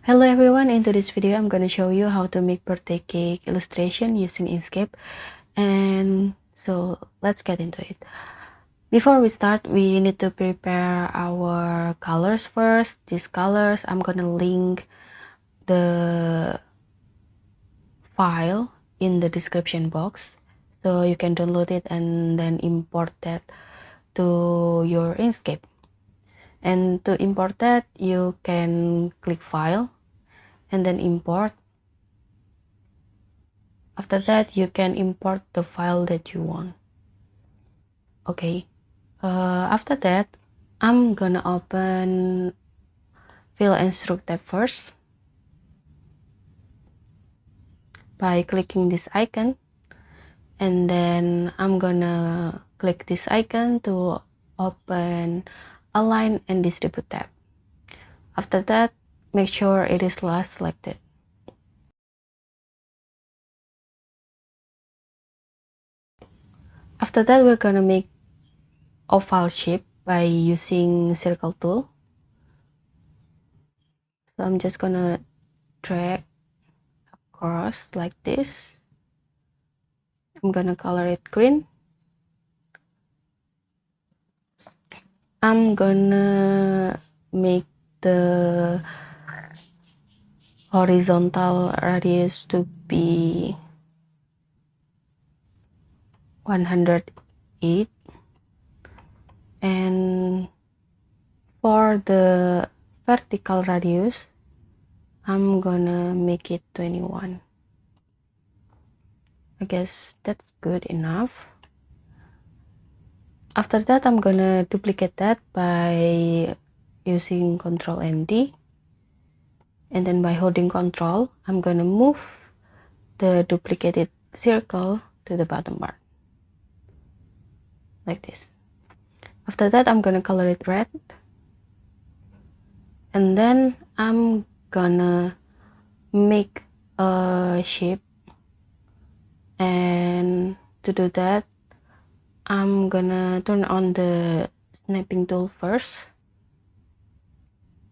Hello everyone, in today's video I'm going to show you how to make birthday cake illustration using Inkscape. And so let's get into it. Before we start, we need to prepare our colors first. These colors, I'm going to link the file in the description box so you can download it and then import that to your Inkscape. And to import that, you can click file and then import. After that, you can import the file that you want. Okay, after that, I'm gonna open Fill and Stroke tab first by clicking this icon, and then I'm gonna click this icon to open Align and Distribute tab. After that, make sure it is last selected. After that, we're gonna make oval shape by using circle tool. So I'm just gonna drag across like this. I'm gonna color it green. I'm gonna make the horizontal radius to be 108, and for the vertical radius I'm gonna make it 21. I guess that's good enough. After that, I'm gonna duplicate that by using Ctrl and D, and then by holding Ctrl, I'm gonna move the duplicated circle to the bottom part like this. After that, I'm gonna color it red, and then I'm gonna make a shape, and to do that I'm gonna turn on the snapping tool first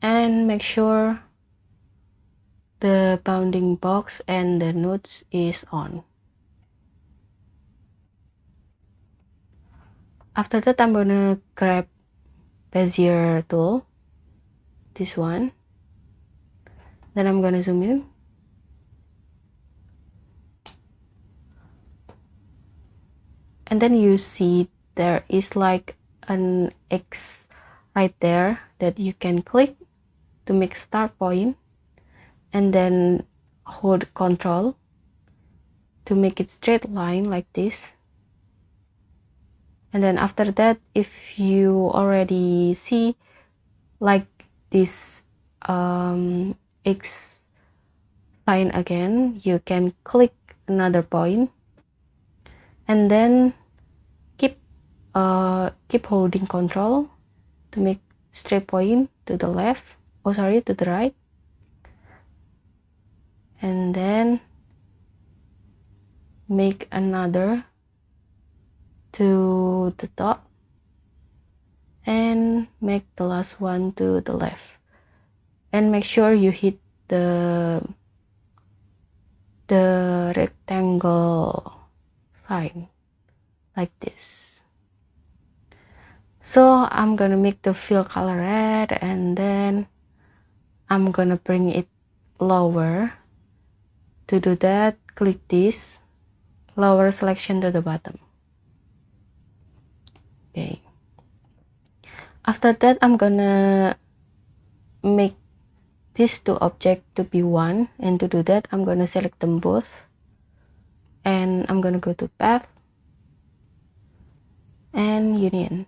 and make sure the bounding box and the nodes is on. After that, I'm gonna grab bezier tool, this one, then I'm gonna zoom in, and then you see there is like an X right there that you can click to make start point, and then hold Ctrl to make it straight line like this. And then after that, if you already see like this X sign again, you can click another point and then keep holding Ctrl to make straight point to the left, to the right, and then make another to the top and make the last one to the left, and make sure you hit the rectangle sign like this. So I'm gonna make the fill color red, and then I'm gonna bring it lower. To do that, click this lower selection to the bottom. Okay, after that I'm gonna make these two objects to be one, and to do that I'm gonna select them both, and I'm gonna go to path and union.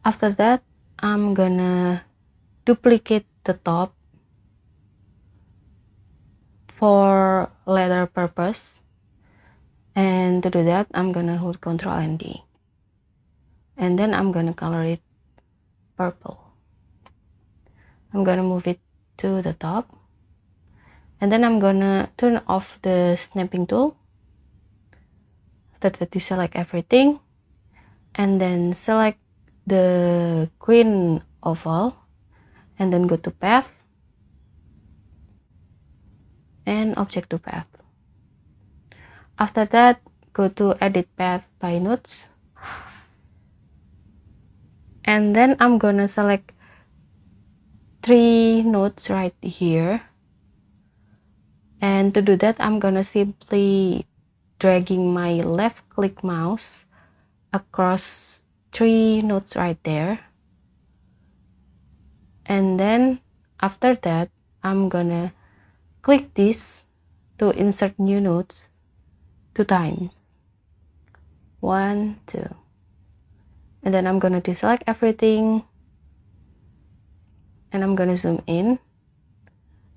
After that, I'm gonna duplicate the top for letter purpose, and to do that I'm gonna hold Ctrl and D, and then I'm gonna color it purple. I'm gonna move it to the top, and then I'm gonna turn off the snapping tool. After that, deselect everything, and then select the green oval, and then go to path and object to path. After that, go to edit path by nodes, and then I'm gonna select 3 nodes right here. And to do that, I'm gonna simply dragging my left click mouse across 3 nodes right there. And then after that, I'm gonna click this to insert new nodes 2 times. 1, 2. And then I'm gonna deselect everything, and I'm gonna zoom in.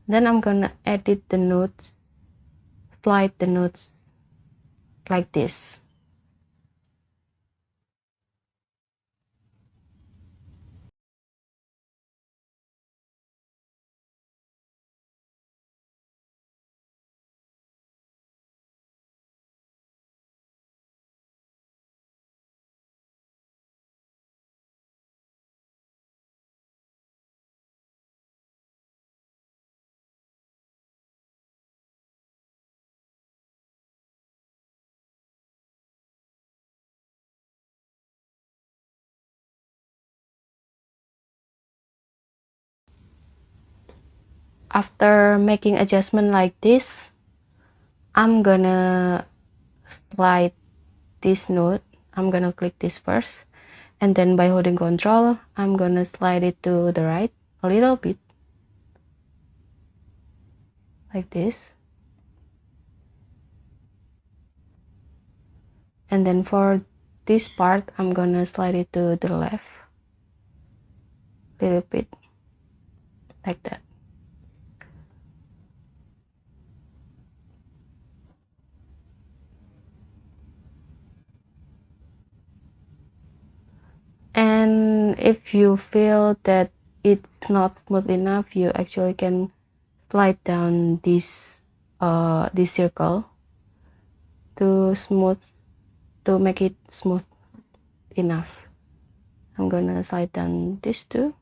Then I'm gonna edit the nodes, slide the nodes like this. After making adjustment like this, I'm gonna slide this node. I'm gonna click this first, and then by holding Control, I'm gonna slide it to the right a little bit, like this. And then for this part, I'm gonna slide it to the left a little bit, like that. And if you feel that it's not smooth enough, you actually can slide down this circle to make it smooth enough. I'm gonna slide down this too.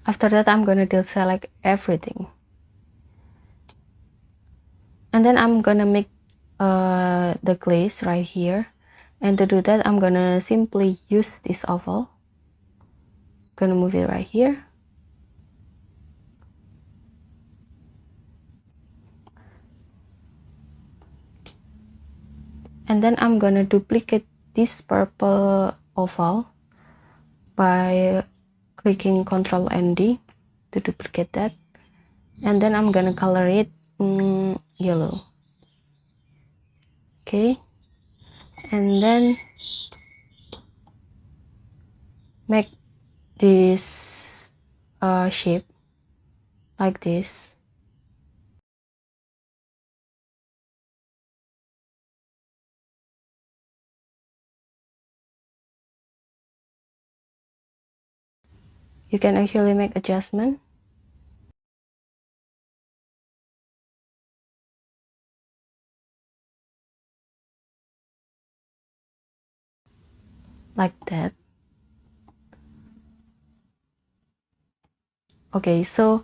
After that, I'm gonna deselect everything, and then I'm gonna make the glaze right here. And to do that, I'm gonna simply use this oval. Gonna move it right here. And then I'm gonna duplicate this purple oval by clicking Ctrl and D to duplicate that. And then I'm gonna color it yellow. Okay. And then make this shape like this. You can actually make adjustment. Like that. Okay, so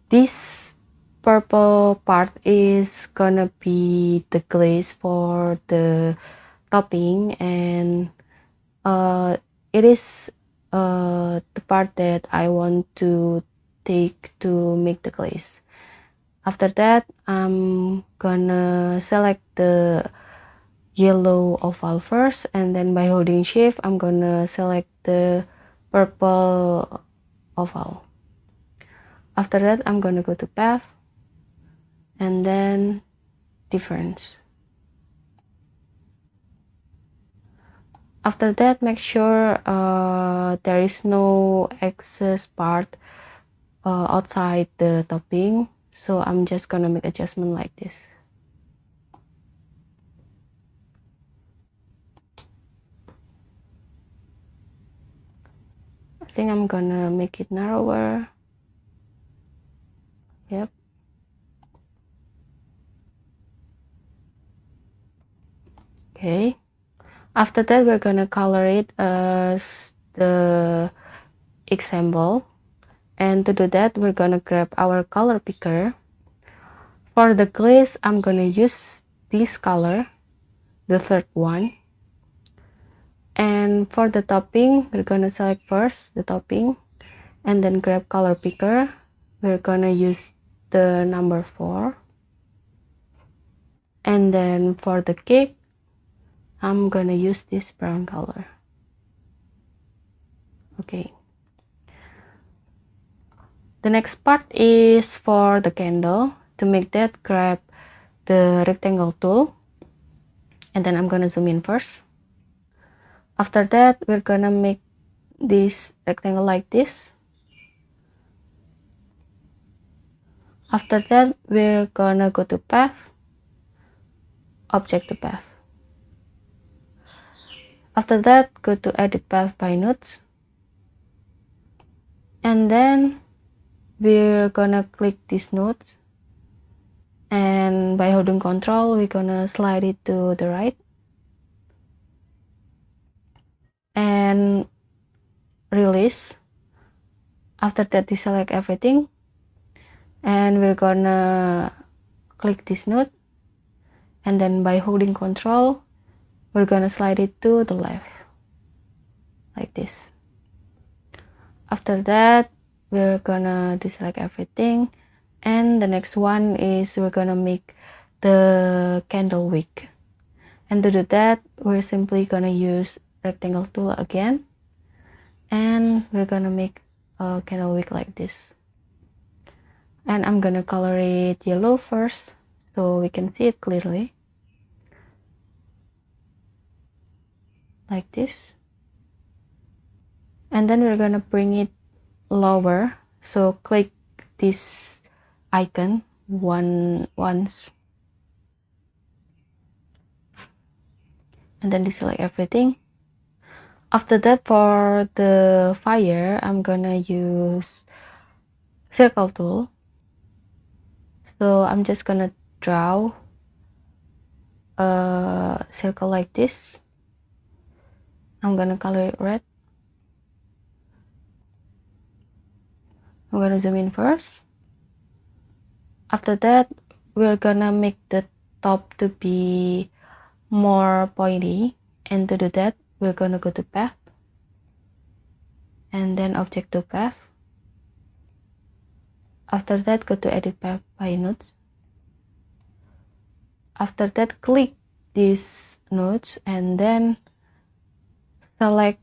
this purple part is gonna be the glaze for the topping, and it is the part that I want to take to make the glaze. After that, I'm gonna select the yellow oval first, and then by holding shift, I'm gonna select the purple oval. After that, I'm gonna go to path and then difference. After that, make sure there is no excess part outside the topping, so I'm just gonna make adjustment like this. think I'm gonna make it narrower. Yep. Okay. After that, we're gonna color it as the example. And to do that, we're gonna grab our color picker. For the glaze, I'm gonna use this color, the third one. And for the topping, we're gonna select first the topping and then grab color picker. We're gonna use the number 4. And then for the cake, I'm gonna use this brown color. Okay. The next part is for the candle. To make that, grab the rectangle tool, and then I'm gonna zoom in first. After that, we're gonna make this rectangle like this. After that, we're gonna go to path, object to path. After that, go to edit path by nodes, and then we're gonna click this node, and by holding Ctrl, we're gonna slide it to the right and release. After that, deselect everything, and we're gonna click this node, and then by holding Ctrl, we're gonna slide it to the left like this. After that, we're gonna deselect everything, and the next one is we're gonna make the candle wick. And to do that, we're simply gonna use rectangle tool again, and we're gonna make a candle wick like this. And I'm gonna color it yellow first so we can see it clearly, like this. And then we're gonna bring it lower, so click this icon once, and then deselect everything. After that, for the fire, I'm gonna use circle tool. So I'm just gonna draw a circle like this. I'm gonna color it red. I'm gonna zoom in first. After that, we're gonna make the top to be more pointy, and to do that, we're gonna go to path and then object to path. After that, go to edit path by nodes. After that, click these nodes and then select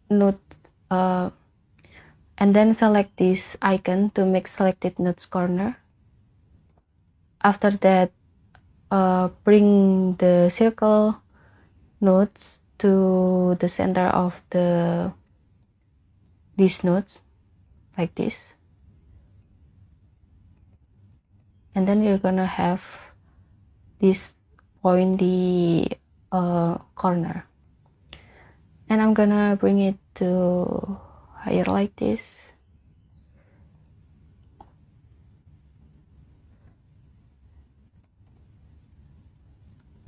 node, and then select this icon to make selected nodes corner. After that, bring the circle nodes to the center of these nodes like this, and then you're gonna have this pointy corner, and I'm gonna bring it to higher like this.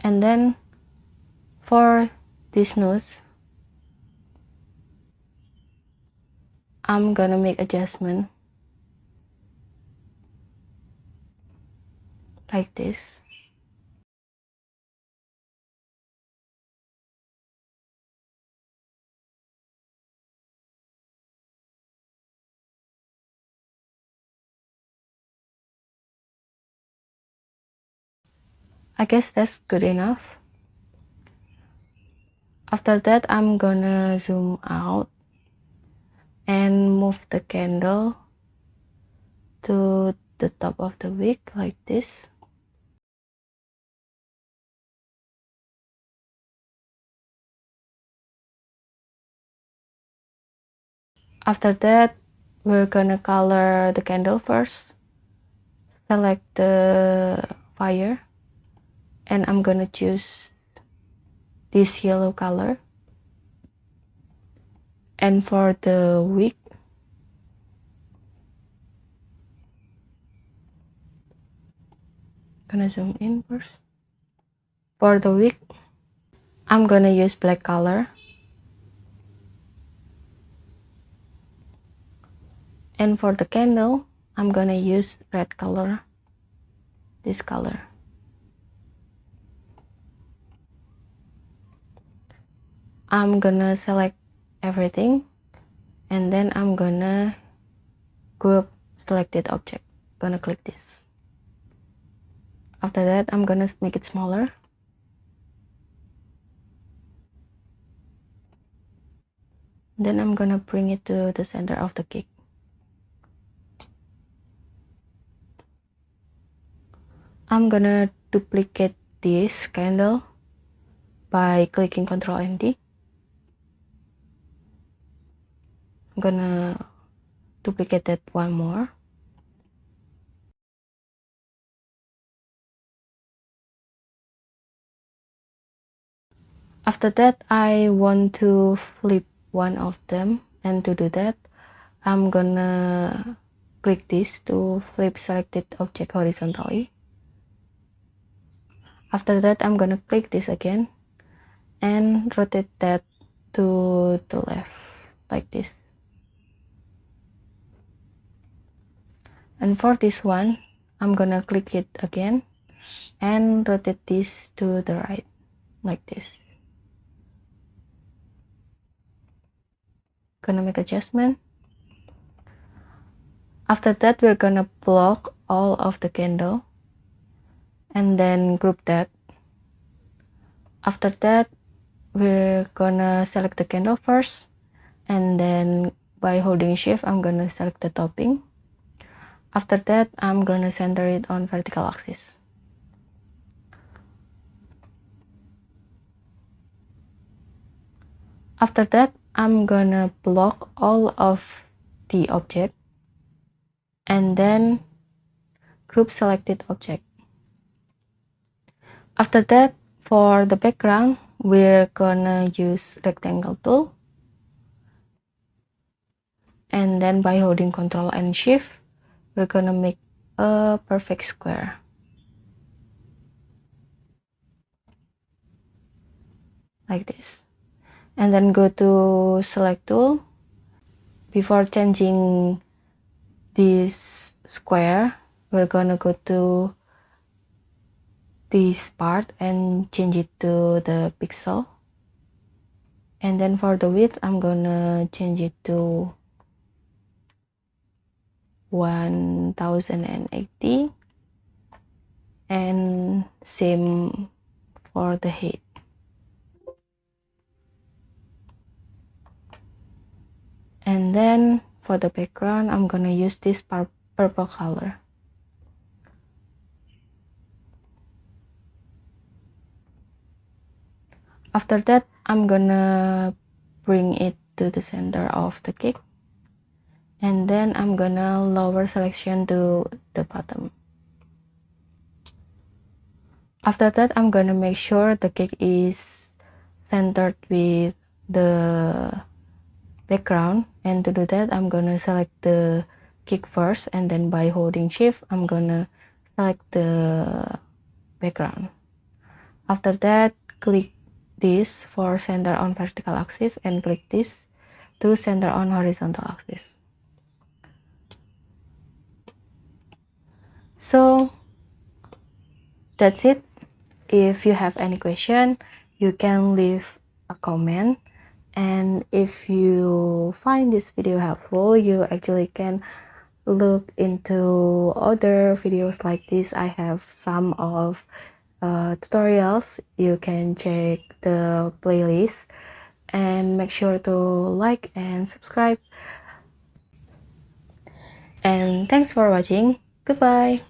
And then for these nodes, I'm gonna make adjustment like this. I guess that's good enough. After that, I'm gonna zoom out and move the candle to the top of the wick like this. After that, we're gonna color the candle first. Select the fire, and I'm gonna choose this yellow color. And for the wick, Gonna zoom in first. For the wig, I'm gonna use black color. And for the candle, I'm gonna use red color, this color. I'm gonna select everything, and then I'm gonna group selected object. Gonna click this. After that, I'm gonna make it smaller. Then I'm gonna bring it to the center of the cake. I'm gonna duplicate this candle by clicking Ctrl and D. I'm gonna duplicate that one more. After that, I want to flip one of them, and to do that, I'm gonna click this to flip selected object horizontally. After that, I'm gonna click this again and rotate that to the left like this. And for this one, I'm gonna click it again and rotate this to the right like this. Gonna make adjustment. After that, we're gonna block all of the candle and then group that. After that, we're gonna select the candle first, and then by holding shift, I'm gonna select the topping. After that, I'm gonna center it on vertical axis. After that, I'm gonna block all of the object and then group selected object. After that, for the background, we're gonna use rectangle tool, and then by holding Ctrl and Shift, we're gonna make a perfect square like this, and then go to select tool. Before changing this square, we're gonna go to this part and change it to the pixel, and then for the width, I'm gonna change it to 1080, and same for the height. And then for the background, I'm gonna use this purple color. After that, I'm gonna bring it to the center of the cake, and then I'm gonna lower selection to the bottom. After that, I'm gonna make sure the cake is centered with the background, and to do that, I'm gonna select the cake first, and then by holding shift, I'm gonna select the background. After that, click this for center on vertical axis and click this to center on horizontal axis. So that's it. If you have any question, you can leave a comment, and if you find this video helpful, you actually can look into other videos like this. I have some of tutorials. You can check the playlist, and make sure to like and subscribe. And thanks for watching. Goodbye.